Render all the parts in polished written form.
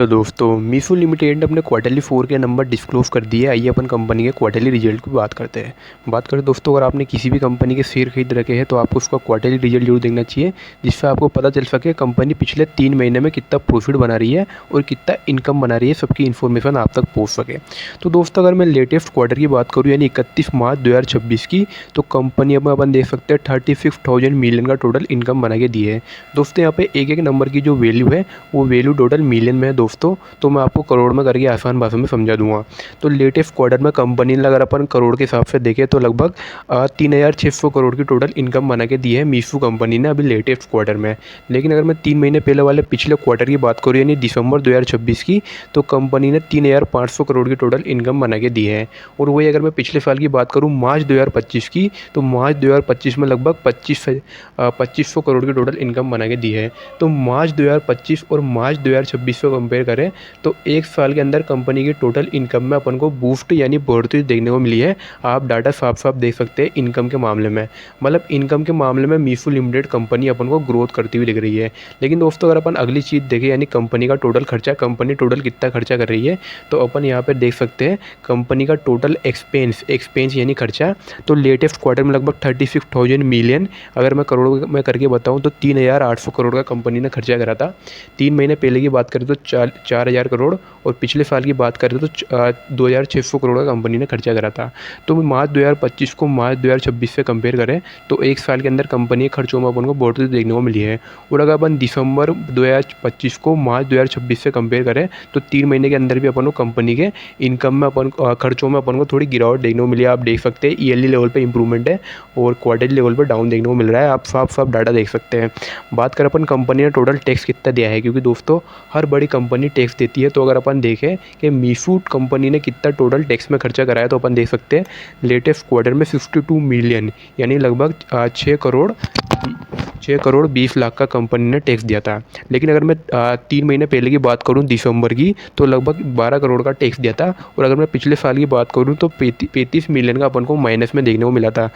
तो दोस्तों मीशो लिमिटेड ने अपने क्वार्टरली 4 के नंबर डिस्क्लोज कर दिए। आइए अपन कंपनी के क्वार्टरली रिजल्ट की बात करते हैं। बात करें दोस्तों, अगर आपने किसी भी कंपनी के शेयर खरीद रखे हैं तो आपको उसका क्वार्टरली रिजल्ट जरूर देखना चाहिए, जिससे आपको पता चल सके कंपनी पिछले 3 महीने में कितना प्रॉफिट बना रही है और कितना इनकम बना रही है, सबकी इन्फॉर्मेशन आप तक पहुँच सके। तो दोस्तों अगर मैं लेटेस्ट क्वार्टर की बात करूँ यानी 31 मार्च 2026 की, तो कंपनी में अपन देख सकते हैं 36,000 मिलियन का टोटल इनकम बना के दी है। दोस्तों यहाँ पे एक एक नंबर की जो वैल्यू है वो वैल्यू टोटल मिलियन में है दोस्तों, तो मैं आपको करोड़ में करके आसान भाषा में समझा दूंगा। तो लेटेस्ट क्वार्टर में कंपनी ने अगर अपन करोड़ के हिसाब से देखें तो लगभग 3,600 करोड़ की टोटल इनकम बना के दी है मीशो कंपनी ने अभी लेटेस्ट क्वार्टर में। लेकिन अगर मैं 3 महीने पहले वाले पिछले क्वार्टर की बात करूँ यानी दिसंबर 2026 की, तो कंपनी ने 3,500 करोड़ की टोटल इनकम बना के दी है। और वही अगर मैं पिछले साल की बात करूँ मार्च 2025 की, तो मार्च 2025 में लगभग 2500 करोड़ की टोटल इनकम बना के दी है। तो मार्च 2025 और मार्च 2026 को कंपेयर करें तो एक साल के अंदर कंपनी की टोटल इनकम में अपन को बूस्ट यानी बढ़ोतरी देखने को मिली है। आप डाटा साफ साफ देख सकते हैं इनकम के मामले में, मतलब इनकम के मामले में मीशो लिमिटेड कंपनी अपन को ग्रोथ करती हुई दिख रही है। लेकिन दोस्तों अगर अपन अगली चीज़ देखें यानी कंपनी का टोटल खर्चा, कंपनी टोटल कितना खर्चा कर रही है, तो अपन यहाँ पर देख सकते हैं कंपनी का टोटल एक्सपेंस यानी खर्चा। तो लेटेस्ट क्वार्टर में लगभग 36,000 मिलियन, अगर मैं करोड़ में करके बताऊँ तो 3,800 करोड़ का कंपनी ने खर्चा करा था। 3 महीने पहले की बात करें तो 4,000 करोड़, और पिछले साल की बात करें तो 2,600 करोड़ का कंपनी ने खर्चा करा था। तो मार्च 2025 को मार्च 2026 से कंपेयर करें तो एक साल के अंदर कंपनी के खर्चों में अपन को बढ़ोतरी देखने को मिली है। और अगर अपन दिसंबर 2025 को मार्च 2026 से कंपेयर करें तो 3 महीने के अंदर भी अपन को कंपनी के इनकम में खर्चों में अपन को थोड़ी गिरावट देखने को मिली है। आप देख सकते हैं ईयरली लेवल पर इंप्रूवमेंट है और क्वार्टरली लेवल पर डाउन देखने को मिल रहा है। आप साफ साफ डाटा देख सकते हैं। बात करें अपन कंपनी ने टोटल टैक्स कितना दिया है, क्योंकि दोस्तों हर बड़ी कंपनी टैक्स देती है। तो अगर अपन देखें कि मीशो कंपनी ने कितना टोटल टैक्स में खर्चा कराया, तो अपन देख सकते हैं लेटेस्ट क्वार्टर में 62 मिलियन यानी लगभग 6 करोड़ 20 लाख का कंपनी ने टैक्स दिया था। लेकिन अगर मैं 3 महीने पहले की बात करूं दिसंबर की, तो लगभग 12 करोड़ का टैक्स दिया था। और अगर मैं पिछले साल की बात करूं तो 35 मिलियन का अपन को माइनस में देखने को मिला था।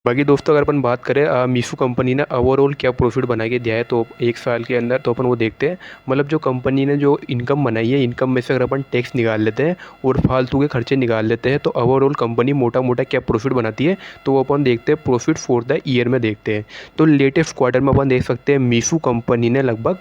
बाकी दोस्तों अगर अपन बात करें मीशो कंपनी ने ओवरऑल क्या प्रॉफिट बना के दिया है तो एक साल के अंदर, तो अपन वो देखते हैं। मतलब जो कंपनी ने जो इनकम बनाई है, इनकम में से अगर अपन टैक्स निकाल लेते हैं और फालतू के खर्चे निकाल लेते हैं, तो ओवरऑल कंपनी मोटा मोटा क्या प्रॉफिट बनाती है, तो वो अपन देखते हैं प्रॉफिट फॉर द ईयर में देखते हैं। तो लेटेस्ट क्वार्टर में अपन देख सकते हैं मीशो कंपनी ने लगभग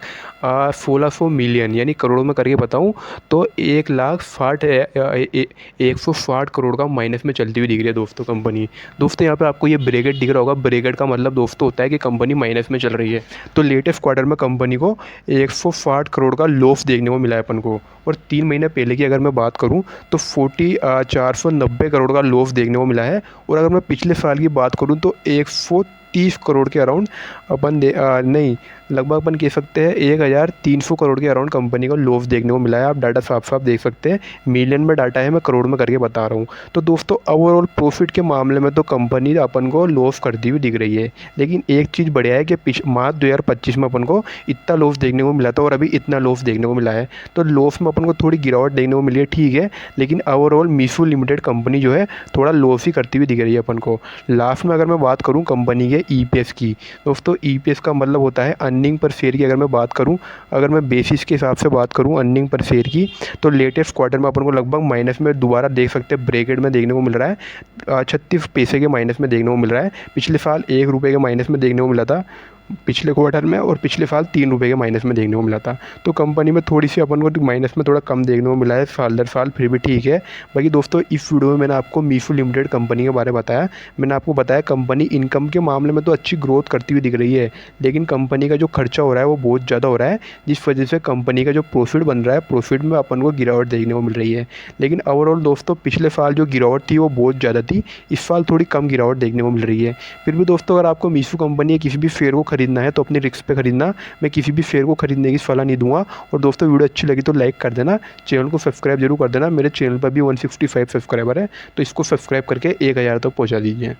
1,600 मिलियन यानी करोड़ों में करके बताऊँ तो 1,60 करोड़ का माइनस में चलती हुई दिख रही है दोस्तों कंपनी। दोस्तों यहाँ पे आपको ये ब्रैकेट दिख रहा होगा, ब्रैकेट का मतलब दोस्तों होता है कि कंपनी माइनस में चल रही है। तो लेटेस्ट क्वार्टर में कंपनी को 160 करोड़ का लॉस देखने को मिला है अपन को। और 3 महीने पहले की अगर मैं बात करूं तो 490 करोड़ का लॉस देखने को मिला है। और अगर मैं पिछले साल की बात करूं तो 130 करोड़ के अराउंड नहीं लगभग अपन कह सकते हैं 1,300 करोड़ के अराउंड कंपनी को लॉस देखने को मिला है। आप डाटा साफ साफ देख सकते हैं, मिलियन में डाटा है, मैं करोड़ में करके बता रहा हूँ। तो दोस्तों ओवरऑल प्रॉफिट के मामले में तो कंपनी अपन को लॉस करती हुई दिख रही है। लेकिन एक चीज़ बढ़िया है कि मार्च 2025 में अपन को इतना लॉस देखने को मिला था और अभी इतना लॉस देखने को मिला है। तो लॉस में अपन को थोड़ी गिरावट देखने को मिली है, ठीक है, लेकिन ओवरऑल मीशो लिमिटेड कंपनी जो है थोड़ा लॉस ही करती हुई दिख रही है अपन को। लास्ट में अगर मैं बात करूँ कंपनी के EPS की, दोस्तों EPS का मतलब होता है अर्निंग पर शेयर की। अगर मैं बात करूं, अगर मैं बेसिस के हिसाब से बात करूं अर्निंग पर शेयर की, तो लेटेस्ट क्वार्टर में अपन को लगभग माइनस में दोबारा देख सकते हैं ब्रैकेट में देखने को मिल रहा है 36 पैसे के माइनस में देखने को मिल रहा है। पिछले साल 1 रुपये के माइनस में देखने को मिला था पिछले क्वार्टर में, और पिछले साल 3 रुपये के माइनस में देखने को मिला था। तो कंपनी में थोड़ी सी अपन को माइनस में थोड़ा कम देखने को मिला है साल दर साल, फिर भी ठीक है। बाकी दोस्तों इस वीडियो में मैंने आपको मीशो लिमिटेड कंपनी के बारे में बताया। मैंने आपको बताया कंपनी इनकम के मामले में तो अच्छी ग्रोथ करती हुई दिख रही है, लेकिन कंपनी का जो खर्चा हो रहा है वो बहुत ज़्यादा हो रहा है, जिस वजह से कंपनी का जो प्रॉफिट बन रहा है, प्रॉफिट में अपन को गिरावट देखने को मिल रही है। लेकिन ओवरऑल दोस्तों पिछले साल जो गिरावट थी वो बहुत ज़्यादा थी, इस साल थोड़ी कम गिरावट देखने को मिल रही है। फिर भी दोस्तों अगर आपको मीशो कंपनी के किसी भी शेयर को खरीदना है तो अपनी रिस्क पे खरीदना, मैं किसी भी शेयर को खरीदने की सलाह नहीं दूंगा। और दोस्तों वीडियो अच्छी लगी तो लाइक कर देना, चैनल को सब्सक्राइब जरूर कर देना। मेरे चैनल पर भी 165 सब्सक्राइबर है, तो इसको सब्सक्राइब करके 1,000 तक पहुंचा दीजिए।